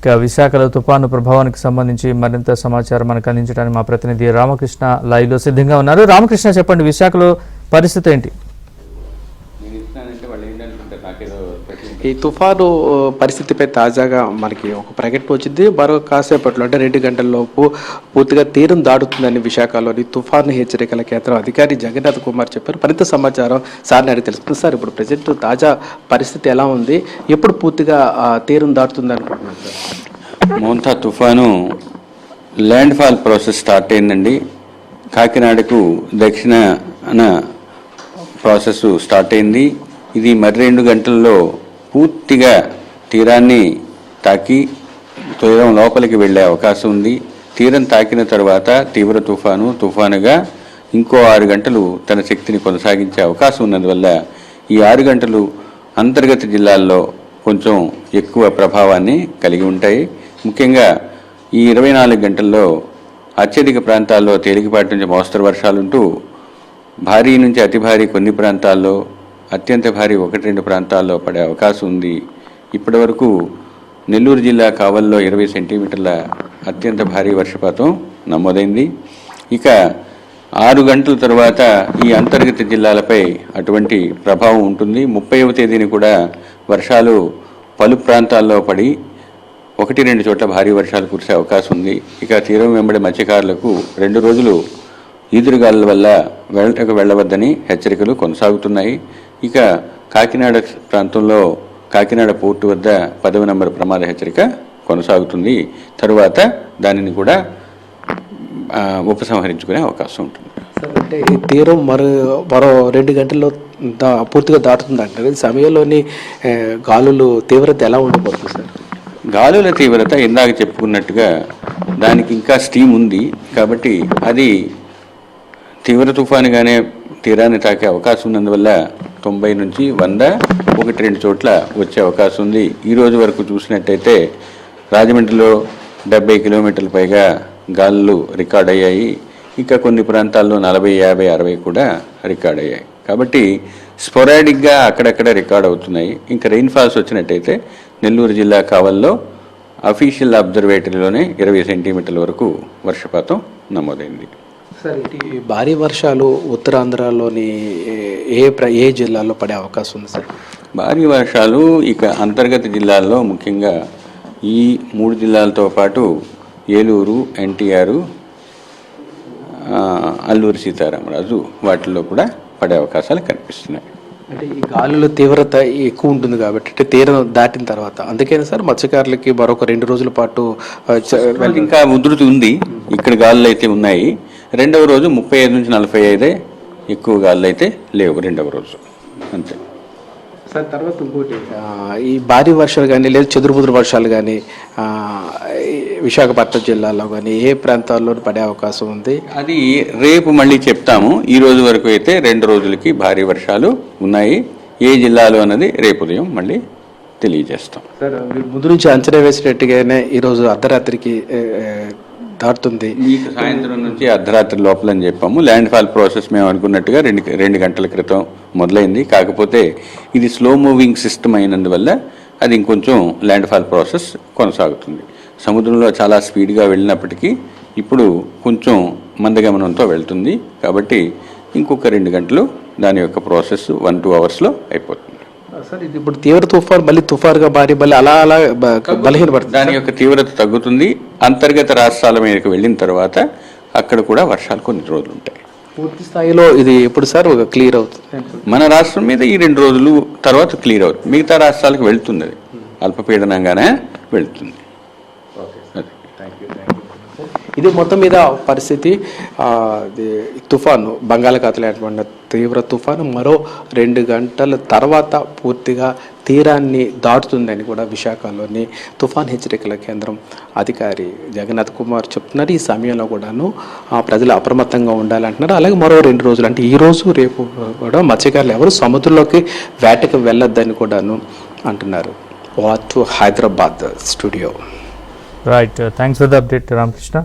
ఇక విశాఖలో తుఫాను ప్రభావానికి సంబంధించి మరింత సమాచారం మనకు అందించడానికి మా ప్రతినిధి రామకృష్ణ లైవ్లో సిద్ధంగా ఉన్నారు. రామకృష్ణ, చెప్పండి, విశాఖలో పరిస్థితి ఏంటి? ఈ తుఫాను పరిస్థితిపై తాజాగా మనకి ఒక ప్రకటన వచ్చింది. మరో కాసేపట్లో అంటే 2 గంటలలోపు పూర్తిగా తీరం దాటుతుందని విశాఖలోని తుఫాను హెచ్చరికల కేంద్రం అధికారి జగన్నాథ్ కుమార్ చెప్పారు. మరింత సమాచారం సార్ని అడిగి తెలుస్తుంది. సార్, ఇప్పుడు ప్రజెంట్ తాజా పరిస్థితి ఎలా ఉంది? ఎప్పుడు పూర్తిగా తీరం దాటుతుంది అనుకుంటున్నారు సార్? మోంతా తుఫాను ల్యాండ్ ఫాల్ ప్రాసెస్ స్టార్ట్ అయిందండి. కాకినాడకు దక్షిణాన ప్రాసెస్ స్టార్ట్ అయింది. ఇది మరి 2 గంటల్లో పూర్తిగా తీరాన్ని తాకి తీరం లోపలికి వెళ్ళే అవకాశం ఉంది. తీరం తాకిన తర్వాత తీవ్ర తుఫానుగా ఇంకో 6 గంటలు తన శక్తిని కొనసాగించే అవకాశం ఉన్నందువల్ల ఈ 6 గంటలు అంతర్గత జిల్లాల్లో కొంచెం ఎక్కువ ప్రభావాన్ని కలిగి ఉంటాయి. ముఖ్యంగా ఈ 24 గంటల్లో అత్యధిక ప్రాంతాల్లో తేలికపాటి నుంచి మోస్తరు వర్షాలుంటూ భారీ నుంచి అతి భారీ కొన్ని ప్రాంతాల్లో, అత్యంత భారీ 1-2 ప్రాంతాల్లో పడే అవకాశం ఉంది. ఇప్పటి వరకు నెల్లూరు జిల్లా కావల్లో 20 సెంటీమీటర్ల అత్యంత భారీ వర్షపాతం నమోదైంది. ఇక 6 గంటల తర్వాత ఈ అంతర్గత జిల్లాలపై అటువంటి ప్రభావం ఉంటుంది. 30వ తేదీని కూడా వర్షాలు పలు ప్రాంతాల్లో పడి 1-2 చోట్ల భారీ వర్షాలు కురిసే అవకాశం ఉంది. ఇక తీరం వెంబడి మత్స్యకారులకు 2 రోజులు ఈదురుగాలుల వల్ల వెళ్ళవద్దని హెచ్చరికలు కొనసాగుతున్నాయి. ఇక కాకినాడ ప్రాంతంలో కాకినాడ పోర్టు వద్ద 10వ నంబర్ ప్రమాద హెచ్చరిక కొనసాగుతుంది. తరువాత దానిని కూడా ఉపసంహరించుకునే అవకాశం ఉంటుంది. సార్, అంటే ఈ తీరం మరో 2 గంటల్లో పూర్తిగా దాటుతుంది అంటారు. ఈ సమయంలోని గాలులు తీవ్రత ఎలా ఉండబోతుంది సార్? గాలుల తీవ్రత ఇందాక చెప్పుకున్నట్టుగా దానికి ఇంకా స్టీమ్ ఉంది కాబట్టి అది తీవ్ర తుఫానుగానే తీరాన్ని తాకే అవకాశం ఉన్నందువల్ల 90 నుంచి 100 1-2 చోట్ల వచ్చే అవకాశం ఉంది. ఈ రోజు వరకు చూసినట్టయితే రాజమండ్రిలో 70 కిలోమీటర్ల పైగా గాలులు రికార్డ్ అయ్యాయి. ఇంకా కొన్ని ప్రాంతాల్లో 40, 50, 60 కూడా రికార్డ్ అయ్యాయి. కాబట్టి స్పొరాడిక్గా అక్కడక్కడ రికార్డ్ అవుతున్నాయి. ఇంకా రెయిన్ఫాల్స్ వచ్చినట్టయితే నెల్లూరు జిల్లా కావల్లో అఫీషియల్ అబ్జర్వేటరీలోనే 20 సెంటీమీటర్ల వరకు వర్షపాతం నమోదైంది. సార్, ఈ భారీ వర్షాలు ఉత్తరాంధ్రలోని ఏ జిల్లాల్లో పడే అవకాశం ఉంది సార్? భారీ వర్షాలు ఇక అంతర్గత జిల్లాల్లో ముఖ్యంగా ఈ 3 జిల్లాలతో పాటు ఏలూరు, ఎన్టీఆర్, అల్లూరి సీతారామరాజు వాటిల్లో కూడా పడే అవకాశాలు కనిపిస్తున్నాయి. అంటే ఈ గాలుల తీవ్రత ఎక్కువ ఉంటుంది కాబట్టి అంటే తీరం దాటిన తర్వాత అందుకని సార్ మత్స్యకారులకి మరొక 2 రోజుల పాటు ఇంకా ఉధృతి ఉంది. ఇక్కడ గాలులు అయితే ఉన్నాయి. 2వ రోజు 35 నుంచి 45 ఎక్కువ గాలులు అయితే లేవు 2వ రోజు అంతే సార్. తర్వాత ఇంకోటి, ఈ భారీ వర్షాలు కానీ లేదా చెదురుబుదురు వర్షాలు కానీ విశాఖపట్నం జిల్లాలో కానీ ఏ ప్రాంతాల్లో పడే అవకాశం ఉంది? అది రేపు మళ్ళీ చెప్తాము. ఈ రోజు వరకు అయితే 2 రోజులకి భారీ వర్షాలు ఉన్నాయి. ఏ జిల్లాలో అన్నది రేపు ఉదయం మళ్ళీ తెలియజేస్తాం. సార్, మీరు ముందు నుంచి అంచనా వేసినట్టుగానే ఈరోజు అర్ధరాత్రికి దాటుతుంది. మీకు సాయంత్రం నుంచి అర్ధరాత్రి లోపల అని చెప్పాము. ల్యాండ్ ఫాల్ ప్రాసెస్ మేము అనుకున్నట్టుగా 2 గంటల క్రితం మొదలైంది. కాకపోతే ఇది స్లో మూవింగ్ సిస్టమ్ అయినందువల్ల అది ఇంకొంచెం ల్యాండ్ ఫాల్ ప్రాసెస్ కొనసాగుతుంది. సముద్రంలో చాలా స్పీడ్గా వెళ్ళినప్పటికీ ఇప్పుడు కొంచెం మందగమనంతో వెళ్తుంది. కాబట్టి ఇంకొక 2 గంటలు దాని యొక్క ప్రాసెస్ 1-2 అవర్స్లో అయిపోతుంది. సార్, ఇది ఇప్పుడు తీవ్ర తుఫాన్ మళ్ళీ తుఫాన్గా మారి మళ్ళీ అలా బలహీనపడుతుంది. దాని యొక్క తీవ్రత తగ్గుతుంది. అంతర్గత రాష్ట్రాల మీదకి వెళ్ళిన తర్వాత అక్కడ కూడా వర్షాలు కొన్ని రోజులు ఉంటాయి. పూర్తి స్థాయిలో ఇది ఎప్పుడు సార్ క్లియర్ అవుతుంది? మన రాష్ట్రం మీద ఈ 2 రోజులు తర్వాత క్లియర్ అవుతుంది. మిగతా రాష్ట్రాలకు వెళ్తుంది. అది అల్పపీడనంగానే వెళ్తుంది. ఇది మొత్తం మీద పరిస్థితి. తుఫాను బంగాళాఖాతంలో ఏర్పడిన తీవ్ర తుఫాను మరో 2 గంటల తర్వాత పూర్తిగా తీరాన్ని దాటుతుందని కూడా విశాఖలోని తుఫాన్ హెచ్చరికల కేంద్రం అధికారి జగన్నాథ్ కుమార్ చెప్తున్నారు. ఈ సమయంలో కూడాను ప్రజలు అప్రమత్తంగా ఉండాలంటున్నారు. అలాగే మరో 2 రోజులు అంటే ఈ రోజు రేపు కూడా మత్స్యకారులు ఎవరు సముద్రంలోకి వేటకు వెళ్ళొద్దని కూడాను అంటున్నారు. What to Hyderabad studio. Right, thanks for the update Ramakrishna.